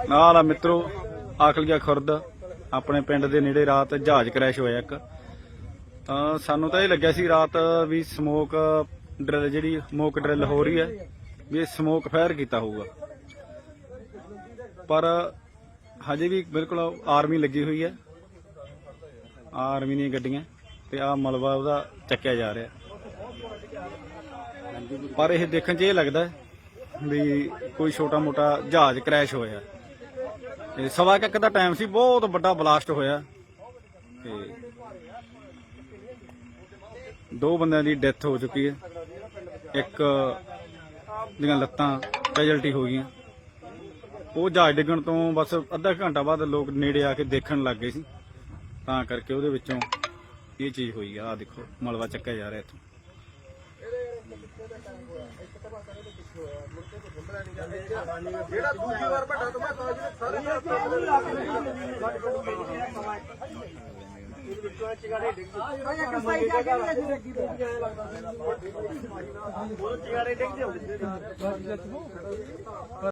ਨਾਲ ਆ ਮਿੱਤਰੋ ਆਖਲੀਆ ਖੁਰਦ ਆਪਣੇ ਪਿੰਡ ਦੇ ਨੇੜੇ ਰਾਤ ਜਹਾਜ਼ ਕ੍ਰੈਸ਼ ਹੋਇਆ ਇੱਕ। ਤਾਂ ਸਾਨੂੰ ਤਾਂ ਇਹ ਲੱਗਿਆ ਸੀ ਰਾਤ ਵੀ ਸਮੋਕ ਡਰਿਲ ਜਿਹੜੀ ਸਮੋਕ ਡਰਿਲ ਹੋ ਰਹੀ ਹੈ ਵੀ ਇਹ ਸਮੋਕ ਫਾਇਰ ਕੀਤਾ ਹੋਊਗਾ, ਪਰ ਹਜੇ ਵੀ ਬਿਲਕੁਲ ਆਰਮੀ ਲੱਗੀ ਹੋਈ ਹੈ, ਆਰਮੀ ਦੀਆਂ ਗੱਡੀਆਂ ਤੇ ਆਹ ਮਲਬਾ ਉਹਦਾ ਚੱਕਿਆ ਜਾ ਰਿਹਾ। ਪਰ ਇਹ ਦੇਖਣ 'ਚ ਇਹ ਲੱਗਦਾ ਵੀ ਕੋਈ ਛੋਟਾ ਮੋਟਾ ਜਹਾਜ਼ ਕ੍ਰੈਸ਼ ਹੋਇਆ। ਤੇ 1:15 ਦਾ ਟਾਈਮ ਸੀ, ਬਹੁਤ ਵੱਡਾ ਬਲਾਸਟ ਹੋਇਆ ਤੇ 2 ਬੰਦਿਆਂ ਦੀ ਡੈਥ ਹੋ ਚੁੱਕੀ ਹੈ, ਇੱਕ ਦੀਆਂ ਲੱਤਾਂ ਕੈਜੁਅਲਟੀ ਹੋ ਗਈਆਂ। ਉਹ ਜਹਾਜ਼ ਡਿੱਗਣ ਤੋਂ ਬਸ ਅੱਧਾ ਘੰਟਾ ਬਾਅਦ ਲੋਕ ਨੇੜੇ ਆ ਕੇ ਦੇਖਣ ਲੱਗ ਗਏ ਸੀ, ਤਾਂ ਕਰਕੇ ਉਹਦੇ ਵਿੱਚੋਂ ਇਹ ਚੀਜ਼ ਹੋਈ ਆ। ਆਹ ਦੇਖੋ ਮਲਬਾ ਚੱਕਿਆ ਜਾ ਰਿਹਾ ਇੱਥੋਂ। ਜਿਹੜਾ ਦੂਜੀ ਵਾਰ ਵੱਡਾ ਤੋਂ ਮੈਂ ਸਾਰੇ